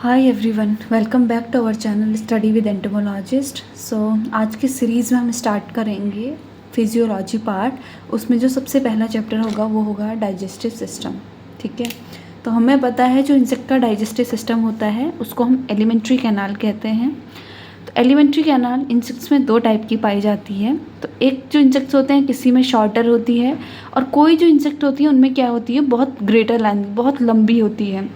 Hi everyone, welcome back to our channel study with entomologist. So आज की series में हम स्टार्ट करेंगे फिजियोलॉजी पार्ट। उसमें जो सबसे पहला चैप्टर होगा वो होगा डाइजेस्टिव सिस्टम। ठीक है, तो हमें पता है जो इंसेक्ट का डाइजेस्टिव सिस्टम होता है उसको हम एलिमेंट्री कैनाल कहते हैं। तो एलिमेंट्री कैनाल इंसेक्ट्स में दो टाइप की पाई जाती है। तो एक जो इंसेक्ट्स होते हैं किसी में शॉर्टर होती है, और कोई जो इंसेक्ट होती है उनमें क्या होती है, बहुत ग्रेटर लेंथ, बहुत लंबी होती है।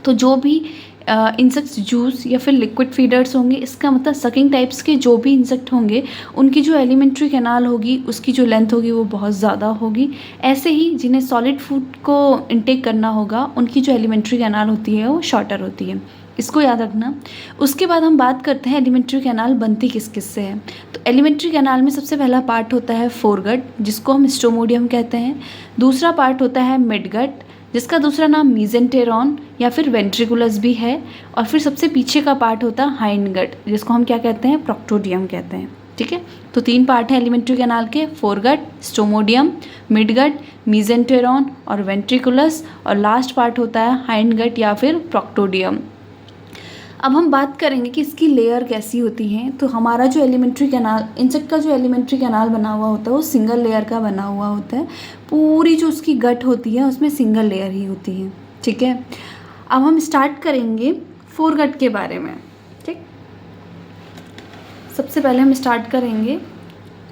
तो जो भी इंसेक्ट्स जूस या फिर लिक्विड फीडर्स होंगे, इसका मतलब सकिंग टाइप्स के जो भी इंसेक्ट होंगे उनकी जो एलिमेंट्री कैनाल होगी उसकी जो लेंथ होगी वो बहुत ज़्यादा होगी। ऐसे ही जिन्हें सॉलिड फूड को इनटेक करना होगा उनकी जो एलिमेंट्री कैनाल होती है वो शॉर्टर होती है, इसको याद रखना। उसके बाद हम बात करते हैं एलिमेंट्री कैनाल बनती किस किस से है। तो एलिमेंट्री कैनाल में सबसे पहला पार्ट होता है फोरगट, जिसको हम स्टोमोडियम कहते हैं। दूसरा पार्ट होता है मिडगट, जिसका दूसरा नाम मीजेंटेरॉन या फिर वेंट्रिकुलस भी है। और फिर सबसे पीछे का पार्ट होता है हाइंडगट, जिसको हम क्या कहते हैं, प्रोक्टोडियम कहते हैं। ठीक है, तो तीन पार्ट हैं एलिमेंट्री कैनाल के, फोरगट, स्टोमोडियम, मिडगट, मीजेंटेरॉन और वेंट्रिकुलस, और लास्ट पार्ट होता है हाइंडगट या फिर प्रोक्टोडियम। अब हम बात करेंगे कि इसकी लेयर कैसी होती है। तो हमारा जो एलिमेंट्री कैनाल, इंसेक्ट का जो एलिमेंट्री कैनाल बना हुआ होता है वो सिंगल लेयर का बना हुआ होता है। पूरी जो उसकी गट होती है उसमें सिंगल लेयर ही होती है। ठीक है, अब हम स्टार्ट करेंगे फोरगट के बारे में। ठीक, सबसे पहले हम स्टार्ट करेंगे,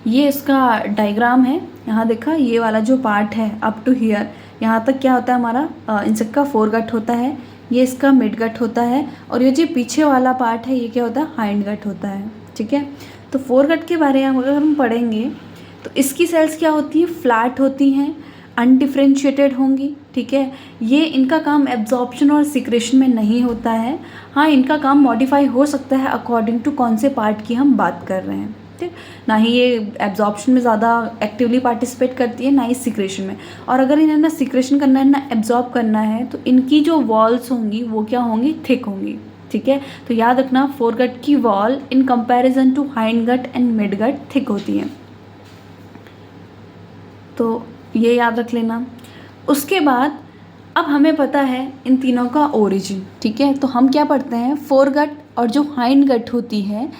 ये इसका डायग्राम है। यहाँ देखा, ये वाला जो पार्ट है अप टू हियर, यहाँ तक क्या होता है, हमारा इंसेक्ट का फोरगट होता है। ये इसका मिडगट होता है, और ये जो पीछे वाला पार्ट है ये क्या होता है, हाइंडगट होता है। ठीक है, तो फोरगट के बारे में अगर हम पढ़ेंगे तो इसकी सेल्स क्या होती हैं, फ्लैट होती हैं, अनडिफ्रेंशिएटेड होंगी। ठीक है, ये इनका काम एब्जॉर्प्शन और सिक्रेशन में नहीं होता है। हाँ, इनका काम मॉडिफाई हो सकता है अकॉर्डिंग टू कौन से पार्ट की हम बात कर रहे हैं। ठीक, ना ही ये एब्जॉर्प्शन में ज़्यादा एक्टिवली पार्टिसिपेट करती है, ना ही सिक्रेशन में। और अगर इन्हें ना सिक्रेशन करना है ना एब्जॉर्ब करना है तो इनकी जो वॉल्स होंगी वो क्या होंगी, थिक होंगी। ठीक है, तो याद रखना फोरगट की wall in comparison to hindgut and midgut thick होती है, तो ये याद रख लेना। उसके बाद अब हमें पता है इन तीनों का ओरिजिन। ठीक है, तो हम क्या पढ़ते हैं, फोरगट और जो हाइंडगट होती है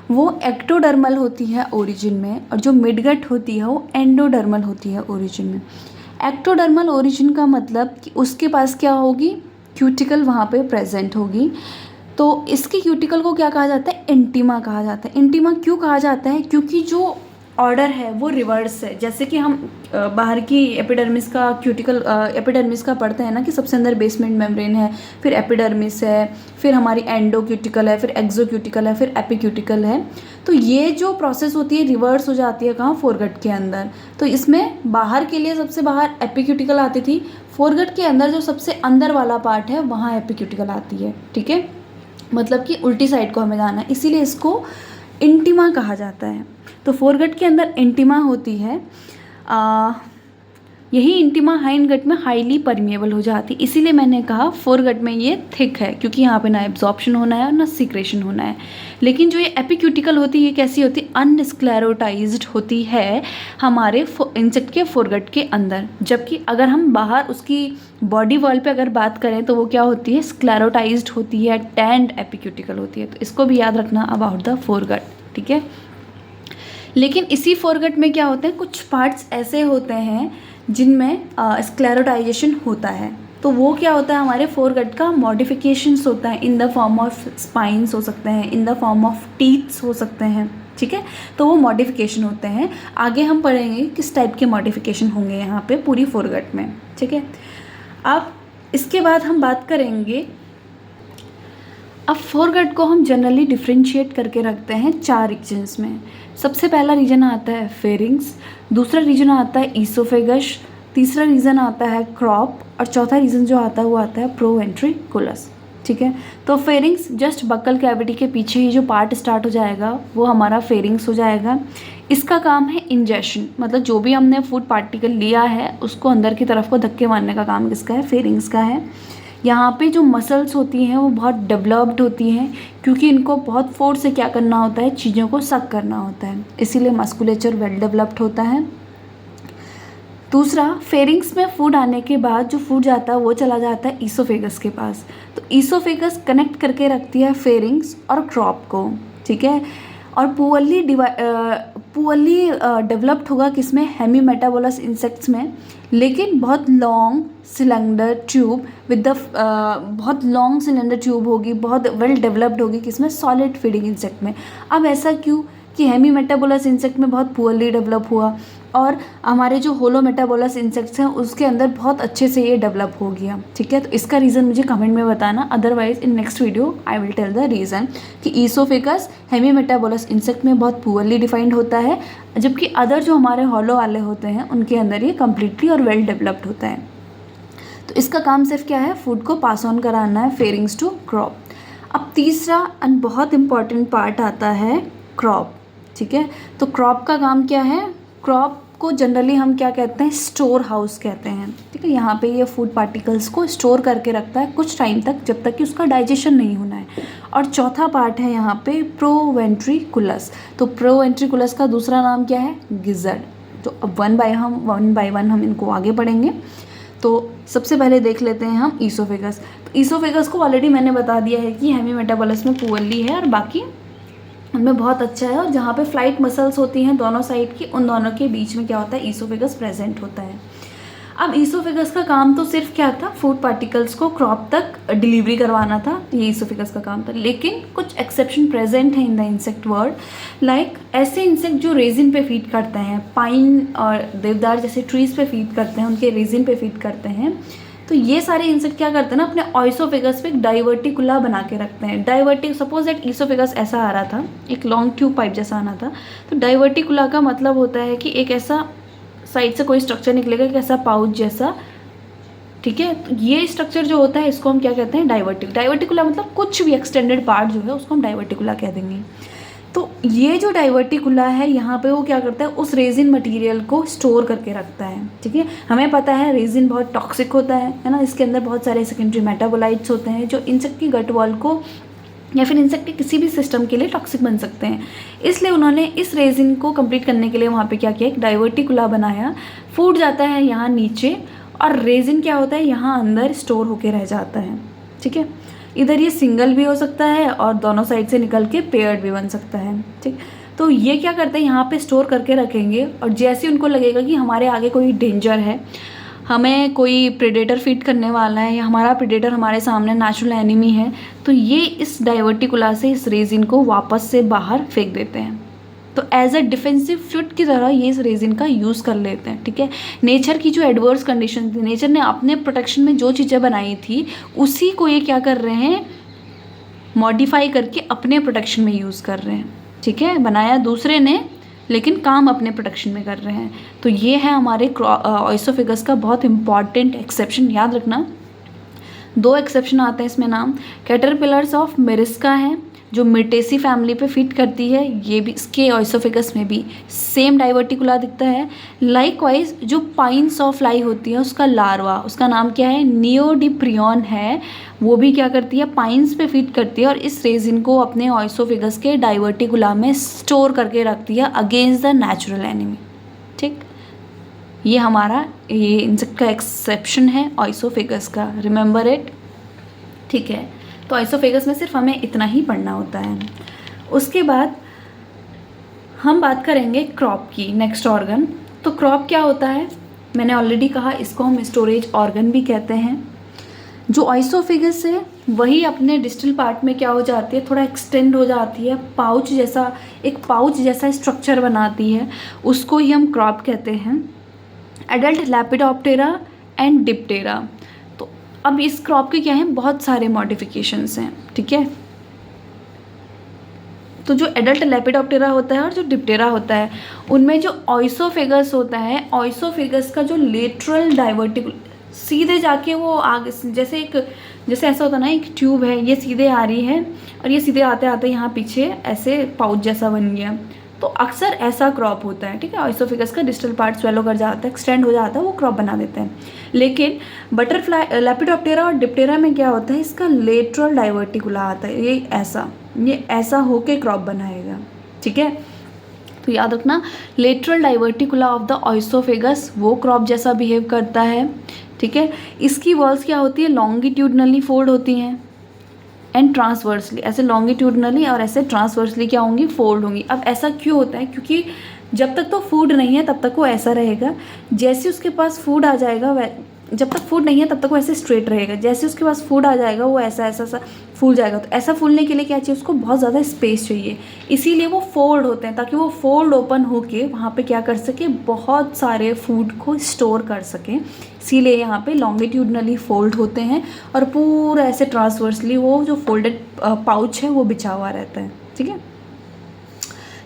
वो एक्टोडर्मल होती है ओरिजिन में, और जो मिडगट होती है वो एंडोडर्मल होती है ओरिजिन में। एक्टोडर्मल ओरिजिन का मतलब कि उसके पास क्या होगी, क्यूटिकल वहाँ पे प्रेजेंट होगी। तो इसकी क्यूटिकल को क्या कहा जाता है, इंटीमा कहा जाता है। इंटीमा क्यों कहा जाता है, क्योंकि जो ऑर्डर है वो रिवर्स है। जैसे कि हम बाहर की एपिडर्मिस का क्यूटिकल, एपिडर्मिस का पढ़ते हैं ना कि सबसे अंदर बेसमेंट मेम्ब्रेन है, फिर एपिडर्मिस है, फिर हमारी एंडो क्यूटिकल है, फिर एक्सो क्यूटिकल है, फिर एपिक्यूटिकल है। तो ये जो प्रोसेस होती है रिवर्स हो जाती है कहाँ, फोरगट के अंदर। तो इसमें बाहर के लिए सबसे बाहर एपिक्यूटिकल आती थी, फोरगट के अंदर जो सबसे अंदर वाला पार्ट है वहाँ एपिक्यूटिकल आती है। ठीक है, मतलब कि उल्टी साइड को हमें जाना है, इसीलिए इसको इंटीमा कहा जाता है। तो फोरगट के अंदर इंटीमा होती है, यही इंटीमा हाइंडगट में हाईली परमिएबल हो जाती है। इसीलिए मैंने कहा फोरगट में ये थिक है, क्योंकि यहाँ पे ना एब्जॉर्प्शन होना है और ना सिक्रेशन होना है। लेकिन जो ये एपिक्यूटिकल होती है ये कैसी होती है, अनस्क्लेरोटाइज्ड होती है हमारे इंसेक्ट के फोरगट के अंदर। जबकि अगर हम बाहर उसकी बॉडी वॉल पे अगर बात करें तो वो क्या होती है, स्क्लेरोटाइज्ड होती है, टैंड एपिक्यूटिकल होती है। तो इसको भी याद रखना अबाउट द फोरगट। ठीक है, लेकिन इसी फोरगट में क्या होते हैं, कुछ पार्ट्स ऐसे होते हैं जिनमें स्क्लेरोटाइजेशन होता है। तो वो क्या होता है, हमारे फोरगट का मॉडिफिकेशंस होता है, in the form of spines हो सकते हैं, in the form of teeths हो सकते हैं। ठीक है, तो वो मॉडिफिकेशन होते हैं। आगे हम पढ़ेंगे किस टाइप के मॉडिफिकेशन होंगे यहाँ पे पूरी फोरगट में। ठीक है, अब इसके बाद हम बात करेंगे, अब फोरगट को हम जनरली डिफ्रेंशिएट करके रखते हैं चार रीजन्स में। सबसे पहला रीजन आता है फेरिंग्स, दूसरा रीजन आता है ईसोफेगस, तीसरा रीजन आता है क्रॉप, और चौथा रीजन जो आता है वो आता है प्रोवेंट्रिकुलस। ठीक है, तो फेरिंग्स जस्ट बक्कल कैविटी के पीछे ही जो पार्ट स्टार्ट हो जाएगा वो हमारा फेरिंग्स हो जाएगा। इसका काम है इंजेक्शन, मतलब जो भी हमने फूड पार्टिकल लिया है उसको अंदर की तरफ को धक्के मारने का काम किसका है, फेरिंग्स का है। यहाँ पे जो मसल्स होती हैं वो बहुत डेवलप्ड होती हैं, क्योंकि इनको बहुत फोर्स से क्या करना होता है, चीज़ों को सक करना होता है, इसीलिए मस्कुलेचर वेल डेवलप्ड होता है। दूसरा, फेरिंग्स में फूड आने के बाद जो फूड जाता है वो चला जाता है ईसोफेगस के पास। तो ईसोफेगस कनेक्ट करके रखती है फेरिंग्स और क्रॉप को, ठीक है। और पुअरली डेवलप्ड होगा किसमें, हेमीमेटाबोलस इंसेक्ट्स में, लेकिन बहुत long cylinder tube with the बहुत लॉन्ग सिलेंडर ट्यूब होगी, बहुत वेल डेवलप्ड होगी किसमें, सॉलिड फीडिंग इंसेक्ट में। अब ऐसा क्यों कि हेमीमेटाबोलस इंसेक्ट में बहुत पुअरली डेवलप हुआ और हमारे जो होलो मेटाबोलस इंसेक्ट्स हैं उसके अंदर बहुत अच्छे से ये डेवलप हो गया, ठीक है। तो इसका रीज़न मुझे कमेंट में बताना, otherwise in next video I will tell the reason कि ईसोफेगस हेमी मेटाबोलस इंसेक्ट में बहुत पुअरली डिफाइंड होता है, जबकि अदर जो हमारे होलो वाले होते हैं उनके अंदर ये कम्प्लीटली और वेल डेवलप्ड होता है। तो इसका काम सिर्फ क्या है, फूड को पास ऑन कराना है, फेरिंग्स टू क्रॉप। अब तीसरा एंड बहुत इंपॉर्टेंट पार्ट आता है क्रॉप, ठीक है। तो क्रॉप का काम क्या है, क्रॉप को जनरली हम क्या कहते हैं, स्टोर हाउस कहते हैं, ठीक है। यहाँ पे ये फूड पार्टिकल्स को स्टोर करके रखता है कुछ टाइम तक, जब तक कि उसका डाइजेशन नहीं होना है। और चौथा पार्ट है यहाँ पे प्रोवेंट्रिकुलस। तो प्रोवेंट्रिकुलस का दूसरा नाम क्या है, गिज़र्ड। तो अब वन बाय वन हम इनको आगे पढ़ेंगे। तो सबसे पहले देख लेते हैं हम ईसोफेगस। तो ईसोफेगस को ऑलरेडी मैंने बता दिया है कि हेमीमेटाबोलस में पुअरली है और बाकी उनमें बहुत अच्छा है। और जहाँ पे फ्लाइट मसल्स होती हैं दोनों साइड की, उन दोनों के बीच में क्या होता है, ईसोफेगस प्रेजेंट होता है। अब ईसोफेगस का काम तो सिर्फ क्या था, फूड पार्टिकल्स को क्रॉप तक डिलीवरी करवाना था, ये ईसोफेगस का काम था। लेकिन कुछ एक्सेप्शन प्रेजेंट है in the insect world, like ऐसे इंसेक्ट जो रेजिन पे फीड करते हैं, पाइन और देवदार जैसे ट्रीज पे फीड करते हैं, उनके रेजिन पे फीड करते हैं। तो ये सारे इंसेक्ट क्या करते हैं ना, अपने ऑइसोफेगस पे एक डाइवर्टिकुला बना के रखते हैं। सपोज दैट ईसोफेगस ऐसा आ रहा था, एक लॉन्ग ट्यूब पाइप जैसा आना था, तो डाइवर्टिकुला का मतलब होता है कि एक ऐसा साइड से कोई स्ट्रक्चर निकलेगा, एक ऐसा पाउच जैसा, ठीक है। तो ये स्ट्रक्चर जो होता है इसको हम क्या कहते हैं, डाइवर्टिकुला मतलब कुछ भी एक्सटेंडेड पार्ट जो है उसको हम डाइवर्टिकुला कह देंगे। तो ये जो डाइवर्टिकुला है यहाँ पे वो क्या करता है, उस रेजिन मटेरियल को स्टोर करके रखता है, ठीक है। हमें पता है रेजिन बहुत टॉक्सिक होता है ना, इसके अंदर बहुत सारे सेकेंडरी मेटाबोलाइट्स होते हैं जो इंसेक्ट की गट वॉल को या फिर इंसेक्ट के किसी भी सिस्टम के लिए टॉक्सिक बन सकते हैं। इसलिए उन्होंने इस रेजिन को कंप्लीट करने के लिए वहाँ पे क्या किया, एक डाइवर्टिकुला बनाया। फूड जाता है यहाँ नीचे और रेजिन क्या होता है, यहाँ अंदर स्टोर होके रह जाता है, ठीक है। इधर ये सिंगल भी हो सकता है और दोनों साइड से निकल के पेयर्ड भी बन सकता है, ठीक। तो ये क्या करते हैं, यहाँ पे स्टोर करके रखेंगे और जैसे उनको लगेगा कि हमारे आगे कोई डेंजर है, हमें कोई प्रेडेटर फीड करने वाला है या हमारा प्रेडेटर हमारे सामने नेचुरल एनिमी है, तो ये इस डाइवर्टिकुला से इस रेजिन को वापस से बाहर फेंक देते हैं। तो एज अ डिफेंसिव फ्लूइड की तरह ये इस रेजिन का यूज़ कर लेते हैं, ठीक है। नेचर की जो एडवर्स कंडीशन थी, नेचर ने अपने प्रोटेक्शन में जो चीज़ें बनाई थी उसी को ये क्या कर रहे हैं, मॉडिफाई करके अपने प्रोटेक्शन में यूज़ कर रहे हैं, ठीक है। बनाया दूसरे ने लेकिन काम अपने प्रोटेक्शन में कर रहे हैं। तो ये है हमारे ऑइसोफेगस का बहुत इंपॉर्टेंट एक्सेप्शन, याद रखना। 2 एक्सेप्शन आते हैं इसमें नाम, कैटरपिलर्स ऑफ मेरिस्का हैं जो मिर्टेसी फैमिली पे फिट करती है, ये भी इसके ऑइसोफेगस में भी सेम डाइवर्टिकुला दिखता है। लाइकवाइज जो पाइन सॉ फ्लाई होती है उसका लार्वा, उसका नाम क्या है, नियोडिप्रियन है, वो भी क्या करती है, पाइन्स पे फिट करती है और इस रेजिन को अपने ऑइसोफेगस के डाइवर्टिकुला में स्टोर करके रखती है अगेंस्ट द नेचुरल एनिमी, ठीक। ये हमारा ये इंसेक्ट का एक्सेप्शन है ऑइसोफेगस का, रिमेंबर इट, ठीक है। तो ऑइसोफेगस में सिर्फ हमें इतना ही पढ़ना होता है। उसके बाद हम बात करेंगे क्रॉप की, नेक्स्ट ऑर्गन। तो क्रॉप क्या होता है, मैंने ऑलरेडी कहा इसको हम स्टोरेज ऑर्गन भी कहते हैं। जो ऑइसोफेगस है वही अपने डिस्टल पार्ट में क्या हो जाती है, थोड़ा एक्सटेंड हो जाती है, पाउच जैसा, एक पाउच जैसा स्ट्रक्चर बनाती है, उसको ही हम क्रॉप कहते हैं। Adult lepidoptera and diptera. तो अब इस क्रॉप के क्या हैं, बहुत सारे मॉडिफिकेशंस हैं, ठीक है। तो जो एडल्ट लेपिडोप्टेरा होता है और जो डिप्टेरा होता है उनमें जो ऑइसोफेगस होता है, ऑइसोफेगस का जो लेटरल डाइवर्टिकुल सीधे जाके वो आगे, जैसे ऐसा होता है ना, एक ट्यूब है ये सीधे आ रही है और ये सीधे आते आते यहाँ पीछे ऐसे पाउच जैसा बन गया, तो अक्सर ऐसा क्रॉप होता है, ठीक है। ऑइसोफेगस का डिस्टल पार्ट स्वेलो कर जाता है, एक्सटेंड हो जाता है, वो क्रॉप बना देते हैं। लेकिन बटरफ्लाई लेपिडोप्टेरा और डिप्टेरा में क्या होता है, इसका लेटरल डाइवर्टिकुला आता है, ये ऐसा होके क्रॉप बनाएगा, ठीक है। तो याद रखना, lateral diverticula of the oesophagus वो क्रॉप जैसा बिहेव करता है, ठीक है। इसकी वॉल्स क्या होती है, लॉन्गिट्यूडनली फोल्ड होती हैं एंड ट्रांसवर्सली, ऐसे लॉन्गिट्यूडनली और ऐसे ट्रांसवर्सली क्या होंगी, फोल्ड होंगी। अब ऐसा क्यों होता है, क्योंकि जब तक तो फूड नहीं है तब तक वो ऐसा रहेगा, जैसे उसके पास फूड आ जाएगा जब तक फूड नहीं है तब तक वो ऐसे स्ट्रेट रहेगा, जैसे उसके पास फूड आ जाएगा वो ऐसा ऐसा सा फूल जाएगा। तो ऐसा फूलने के लिए क्या चाहिए, उसको बहुत ज़्यादा स्पेस चाहिए, इसीलिए वो फोल्ड होते हैं, ताकि वो फोल्ड ओपन होके वहाँ पे क्या कर सके, बहुत सारे फूड को स्टोर कर सके। इसीलिए यहाँ पे लॉन्गिट्यूडनली फोल्ड होते हैं और पूरा ऐसे ट्रांसवर्सली वो जो फोल्डेड पाउच है वो बिछा हुआ रहता है, ठीक है,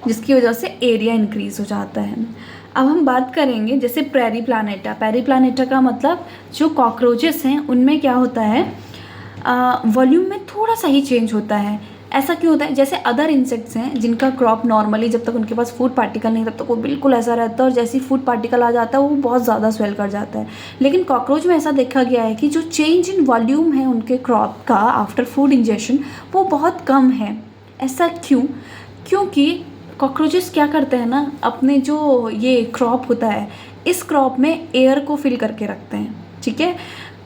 जिसकी वजह से एरिया इंक्रीज हो जाता है। अब हम बात करेंगे जैसे प्रेरी प्लानेटा। प्रेरी प्लानेटा का मतलब जो कॉकरोचेस हैं उनमें क्या होता है, वॉल्यूम में थोड़ा सा ही चेंज होता है। ऐसा क्यों होता है, जैसे अदर इंसेक्ट्स हैं जिनका क्रॉप नॉर्मली जब तक उनके पास फूड पार्टिकल नहीं तब तक वो बिल्कुल ऐसा रहता है, और जैसे ही फूड पार्टिकल आ जाता है वो बहुत ज़्यादा स्वेल कर जाता है। लेकिन कॉकरोच में ऐसा देखा गया है कि जो चेंज इन वॉल्यूम है उनके क्रॉप का आफ्टर फूड इंजेक्शन वो बहुत कम है। ऐसा क्यों, क्योंकि कॉकरोचेस क्या करते हैं ना, अपने जो ये क्रॉप होता है इस क्रॉप में एयर को फिल करके रखते हैं, ठीक है।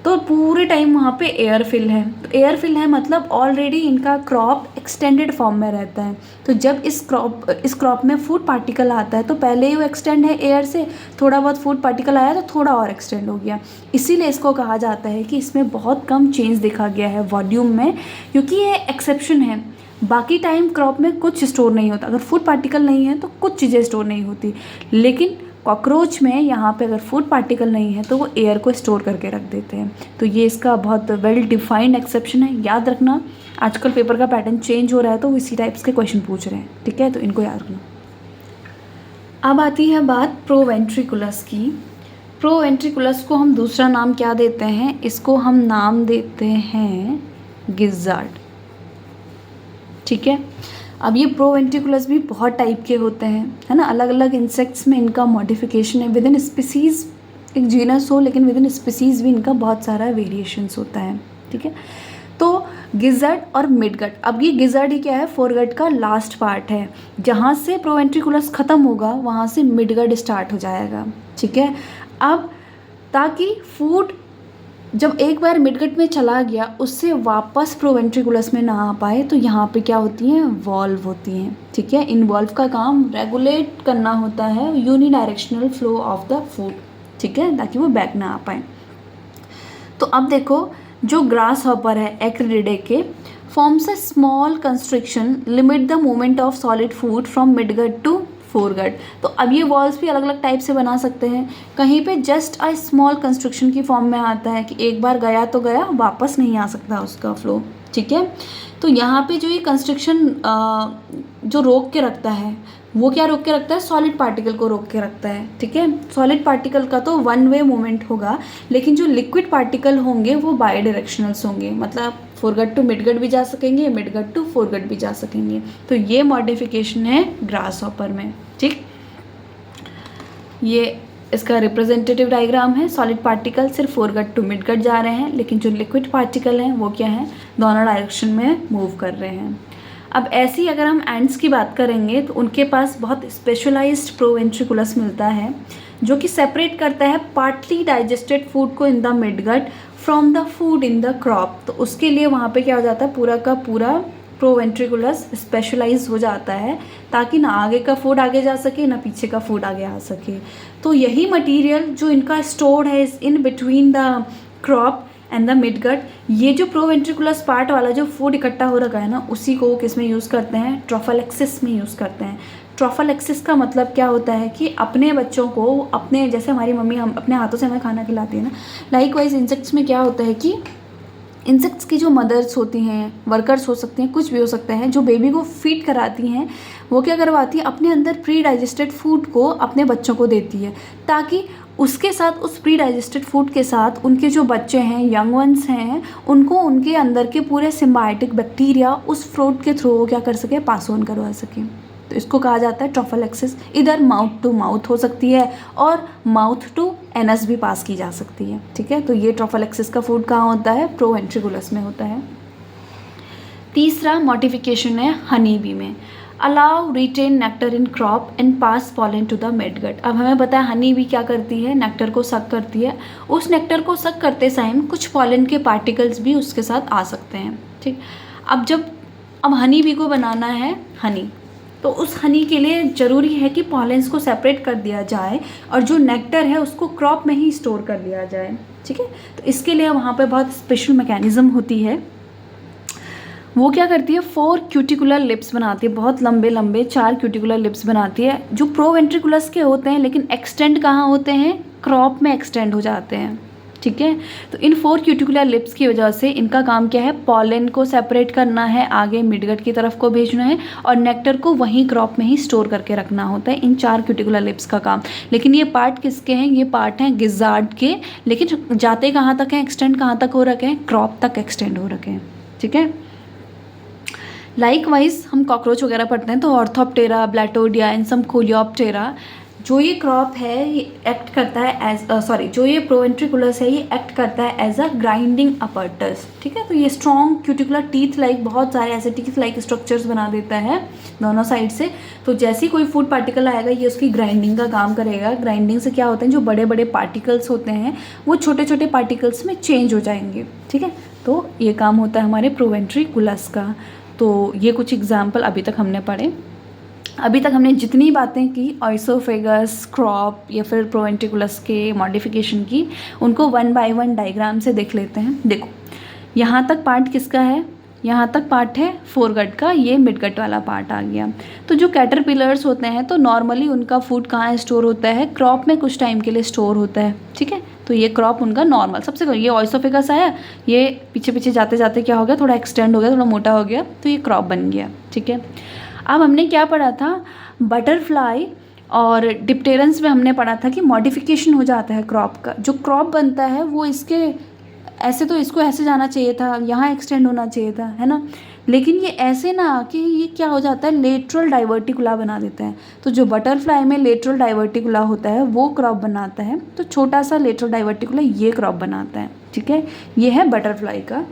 तो पूरे टाइम वहाँ पे एयर फिल है, तो एयर फिल है मतलब ऑलरेडी इनका क्रॉप एक्सटेंडेड फॉर्म में रहता है। तो जब इस क्रॉप में फूड पार्टिकल आता है तो पहले ही वो एक्सटेंड है एयर से, थोड़ा बहुत फूड पार्टिकल आया तो थोड़ा और एक्सटेंड हो गया। इसीलिए इसको कहा जाता है कि इसमें बहुत कम चेंज देखा गया है वॉल्यूम में, क्योंकि ये एक्सेप्शन है। बाकी टाइम क्रॉप में कुछ स्टोर नहीं होता, अगर फूड पार्टिकल नहीं है तो कुछ चीज़ें स्टोर नहीं होती, लेकिन कॉकरोच में यहाँ पे अगर फूड पार्टिकल नहीं है तो वो एयर को स्टोर करके रख देते हैं। तो ये इसका बहुत वेल डिफाइंड एक्सेप्शन है, याद रखना। आजकल पेपर का पैटर्न चेंज हो रहा है तो इसी टाइप्स के क्वेश्चन पूछ रहे हैं, ठीक है, तो इनको याद रखना। अब आती है बात प्रोवेंट्रिकुलस की। प्रोवेंट्रिकुलस को हम दूसरा नाम क्या देते हैं, इसको हम नाम देते हैं गिज़ार्ड, ठीक है। अब ये प्रोवेंट्रिकुलस भी बहुत टाइप के होते हैं, है ना, अलग अलग इंसेक्ट्स में इनका मॉडिफिकेशन है। विद इन स्पीसीज़ एक जीनस हो, लेकिन विद इन स्पीसीज़ भी इनका बहुत सारा वेरिएशंस होता है, ठीक है। तो गिज़ार्ड और मिडगट, अब ये गिज़ार्ड ही क्या है, फोरगट का लास्ट पार्ट है, जहाँ से प्रोवेंट्रिकुलस ख़त्म होगा वहाँ से मिडगट स्टार्ट हो जाएगा, ठीक है। अब ताकि फूड जब एक बार मिडगट में चला गया उससे वापस प्रोवेंट्रिकुलस में ना आ पाए, तो यहाँ पे क्या होती हैं, वॉल्व होती हैं, ठीक है। इन वॉल्व का काम रेगुलेट करना होता है unidirectional flow of the food, ठीक है, ताकि वो बैक ना आ पाए। तो अब देखो, जो ग्रास हॉपर है एक्रिडिडे के, forms a small constriction limit the movement of solid food from midgut to foregut. तो अब ये वॉल्स भी अलग अलग टाइप से बना सकते हैं। कहीं पे जस्ट अ स्मॉल कंस्ट्रक्शन की फॉर्म में आता है कि एक बार गया तो गया, वापस नहीं आ सकता उसका फ्लो, ठीक है। तो यहाँ पे जो ये कंस्ट्रक्शन जो रोक के रखता है वो क्या रोक के रखता है, सॉलिड पार्टिकल को रोक के रखता है, ठीक है। सॉलिड पार्टिकल का तो वन वे मूवमेंट होगा, लेकिन जो लिक्विड पार्टिकल होंगे वो बाई डायरेक्शनल्स होंगे, मतलब फोरगट टू मिडगट भी जा सकेंगे, मिडगट टू फोरगट भी जा सकेंगे। तो ये मॉडिफिकेशन है ग्रास हॉपर में, ठीक। ये इसका रिप्रेजेंटेटिव डायग्राम है, सॉलिड पार्टिकल सिर्फ फोरगट टू मिडगट जा रहे हैं, लेकिन जो लिक्विड पार्टिकल हैं वो क्या है, दोनों डायरेक्शन में मूव कर रहे हैं। अब ऐसी अगर हम एंड्स की बात करेंगे तो उनके पास बहुत स्पेशलाइज्ड प्रोवेंट्रिकुलस मिलता है, जो कि सेपरेट करता है पार्टली डाइजेस्टेड फूड को in the midgut from the food in the crop. तो उसके लिए वहाँ पे क्या हो जाता है, पूरा का पूरा प्रोवेंट्रिकुलस स्पेशलाइज हो जाता है, ताकि ना आगे का फूड आगे जा सके ना पीछे का फूड आगे आ सके। तो यही मटेरियल जो इनका स्टोर्ड है in between the crop and the midgut, ये जो प्रोवेंट्रिकुलस पार्ट वाला जो फूड इकट्ठा हो रखा है ना, उसी को किस में यूज़ करते हैं, ट्रोफालेक्सिस में यूज़ करते हैं। ट्रोफालेक्सिस का मतलब क्या होता है कि अपने बच्चों को अपने, जैसे हमारी मम्मी हम अपने हाथों से हमें खाना खिलाती है ना, लाइकवाइज इंसेक्ट्स में क्या होता है कि इंसेक्ट्स की जो मदर्स होती हैं, वर्कर्स हो सकती हैं, कुछ भी हो सकता है, जो बेबी को फीड कराती हैं, वो क्या करवाती है, अपने अंदर प्री डाइजेस्टेड फूड को अपने बच्चों को देती है, ताकि उसके साथ, उस प्री डाइजेस्टेड फूड के साथ उनके जो बच्चे हैं, यंग वंस हैं, उनको उनके अंदर के पूरे सिम्बायोटिक बैक्टीरिया उस फ्रूट के थ्रू क्या कर सके, पास ऑन करवा सके। तो इसको कहा जाता है ट्रोफालेक्सिस। इधर माउथ टू माउथ हो सकती है और माउथ टू एनस भी पास की जा सकती है, ठीक है। तो ये ट्रोफालेक्सिस का फूड कहाँ होता है, प्रोवेंट्रिकुलस में होता है। तीसरा मॉडिफिकेशन है हनी बी में। Allow retain nectar in crop and pass pollen to the midgut. अब हमें पता है हनी भी क्या करती है, नेक्टर को सक करती है। उस नेक्टर को सक करते टाइम कुछ पॉलन के पार्टिकल्स भी उसके साथ आ सकते हैं, ठीक। अब हनी बी को बनाना है हनी, तो उस हनी के लिए ज़रूरी है कि पॉलेंस को सेपरेट कर दिया जाए और जो नेक्टर है उसको क्रॉप में ही स्टोर कर लिया जाए, ठीक है। तो इसके लिए वहाँ पे बहुत स्पेशल मैकेनिज़्म होती है। वो क्या करती है, 4 क्यूटिकुलर लिप्स बनाती है, बहुत लंबे लंबे 4 क्यूटिकुलर लिप्स बनाती है जो प्रोवेंट्रिकुलस के होते हैं, लेकिन एक्सटेंड कहाँ होते हैं, क्रॉप में एक्सटेंड हो जाते हैं, ठीक है। तो इन 4 क्यूटिकुलर लिप्स की वजह से इनका काम क्या है, पॉलन को सेपरेट करना है, आगे मिडगट की तरफ को भेजना है और नेक्टर को वहीं क्रॉप में ही स्टोर करके रखना होता है, इन 4 क्यूटिकुलर लिप्स का काम। लेकिन ये पार्ट किसके हैं, ये पार्ट हैं गिजार्ड के, लेकिन जाते कहाँ तक हैं, एक्सटेंड कहाँ तक हो रखे हैं, क्रॉप तक एक्सटेंड हो रखे हैं, ठीक है। लाइकवाइज हम कॉकरोच वगैरह पढ़ते हैं तो ऑर्थोप्टेरा, ब्लैटोडिया एंड सम कोलियोप्टेरा, जो ये क्रॉप है ये एक्ट करता है एज जो ये प्रोवेंट्रिकुलस है ये एक्ट करता है एज अ ग्राइंडिंग अपरटस, ठीक है। तो ये स्ट्रॉन्ग क्यूटिकुलर टीथ लाइक बहुत सारे ऐसे टीथ लाइक स्ट्रक्चर्स बना देता है दोनों साइड से। तो जैसे ही कोई फूड पार्टिकल आएगा ये उसकी ग्राइंडिंग का काम करेगा। ग्राइंडिंग से क्या होता है, जो बड़े बड़े पार्टिकल्स होते हैं वो छोटे छोटे पार्टिकल्स में चेंज हो जाएंगे, ठीक है। तो ये काम होता है हमारे प्रोवेंट्रिकुलस का। तो ये कुछ एग्जाम्पल अभी तक हमने पढ़े। अभी तक हमने जितनी बातें की ऑइसोफेगस, क्रॉप या फिर प्रोवेंट्रिकुलस के मॉडिफिकेशन की, उनको 1 बाय 1 डायग्राम से देख लेते हैं। देखो यहाँ तक पार्ट किसका है, यहाँ तक पार्ट है फोरगट का, ये मिडगट वाला पार्ट आ गया। तो जो कैटरपिलर्स होते हैं तो नॉर्मली उनका फूड कहाँ स्टोर होता है, क्रॉप में कुछ टाइम के लिए स्टोर होता है, ठीक है। तो ये क्रॉप उनका नॉर्मल सबसे, ये ऑइसोफेगस आया, ये पीछे पीछे जाते जाते क्या हो गया, थोड़ा एक्सटेंड हो गया, थोड़ा मोटा हो गया, तो ये क्रॉप बन गया, ठीक है। अब हमने क्या पढ़ा था, बटरफ्लाई और डिप्टेरेंस में हमने पढ़ा था कि मॉडिफिकेशन हो जाता है क्रॉप का। जो क्रॉप बनता है वो इसके ऐसे, तो इसको ऐसे जाना चाहिए था, यहाँ एक्सटेंड होना चाहिए था, है ना, लेकिन ये ऐसे ना कि ये क्या हो जाता है, लेटरल डाइवर्टिकुला बना देता है। तो जो बटरफ्लाई में लेटरल डाइवर्टिकुला होता है वो क्रॉप बनाता है, तो छोटा सा लेटरल डाइवर्टिकुला ये क्रॉप बनाता है, ठीक है। ये है बटरफ्लाई का।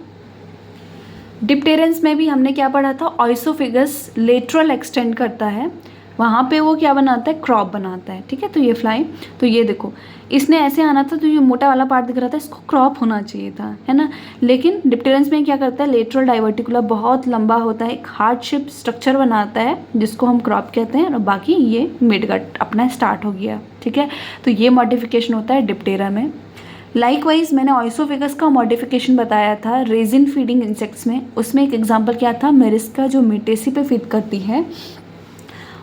डिप्टेरेंस में भी हमने क्या पढ़ा था, ऑइसोफेगस लेटरल एक्सटेंड करता है, वहाँ पे वो क्या बनाता है, क्रॉप बनाता है, ठीक है। तो ये फ्लाई, तो ये देखो इसने ऐसे आना था, तो ये मोटा वाला पार्ट दिख रहा था, इसको क्रॉप होना चाहिए था, है ना। लेकिन डिप्टेरेंस में क्या करता है, लेटरल डाइवर्टिकुला बहुत लंबा होता है, एक हार्ट शेप स्ट्रक्चर बनाता है जिसको हम क्रॉप कहते हैं, और बाकी ये मिडगट अपना स्टार्ट हो गया, ठीक है। तो ये मॉडिफिकेशन होता है डिप्टेरा में। लाइकवाइज मैंने ऑइसोफेगस का मॉडिफिकेशन बताया था रेजिन फीडिंग इंसेक्ट्स में, उसमें एक एग्जांपल क्या था, मेरिस्का जो मिटेसी पे फीड करती है,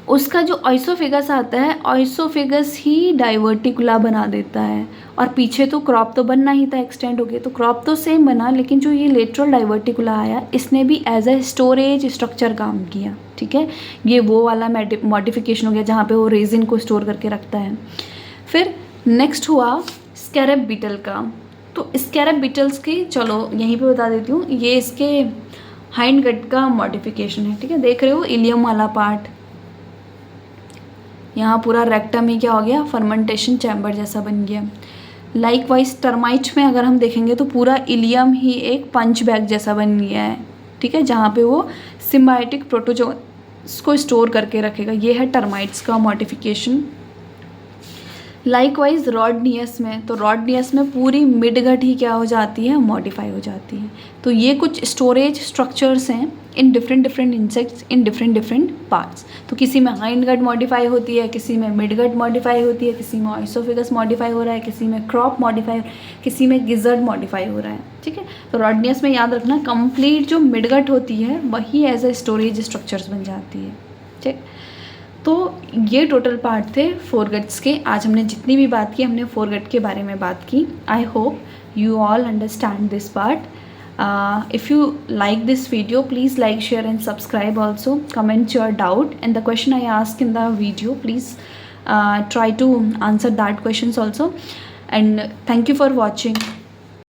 उसका जो ऑइसोफेगस आता है, ऑइसोफेगस ही डाइवर्टिकुला बना देता है, और पीछे तो क्रॉप तो बनना ही था, एक्सटेंड हो गया, तो क्रॉप तो सेम बना, लेकिन जो ये लेटरल डाइवर्टिकुला आया इसने भी एज अ स्टोरेज स्ट्रक्चर काम किया, ठीक है। ये वो वाला मॉडिफिकेशन हो गया जहाँ पे वो रेजिन को स्टोर करके रखता है। फिर नेक्स्ट हुआ स्कैरब बीटल का। तो स्कैरब बीटल्स की चलो यहीं पे बता देती हूँ, ये इसके हाइंड गट का मॉडिफिकेशन है, ठीक है। देख रहे हो इलियम वाला पार्ट, यहाँ पूरा रेक्टम ही क्या हो गया, फर्मेंटेशन चैम्बर जैसा बन गया। लाइकवाइज टर्माइट में अगर हम देखेंगे तो पूरा इलियम ही एक पंच बैग जैसा बन गया है, ठीक है, जहाँ पे वो सिम्बायोटिक प्रोटोजोन्स को स्टोर करके रखेगा। ये है टर्माइट्स का मॉडिफिकेशन। लाइकवाइज रॉडनियस में, तो रॉडनियस में पूरी मिडगट ही क्या हो जाती है, मॉडिफाई हो जाती है। तो ये कुछ स्टोरेज स्ट्रक्चर्स हैं in different insects in different parts. तो किसी में हाइंड गट मॉडिफाई होती है, किसी में मिड गट मॉडिफाई होती है, किसी में ऑइसोफेगस मॉडिफाई हो रहा है, किसी में क्रॉप मॉडिफाई, किसी में गिजर्ड मॉडिफाई हो रहा है, ठीक है। तो रॉडनियस में याद रखना कंप्लीट जो मिडगट होती है वही एज ए स्टोरेज स्ट्रक्चर्स बन जाती है, ठीक। तो ये टोटल पार्ट थे फोरगट्स के। आज हमने जितनी भी बात की हमने फोरगट के बारे में बात की। I hope you all understand this part. If you like this video, please like, share and subscribe. Also comment your doubt and the question I asked in the video, please try to answer that questions also. And thank you for watching.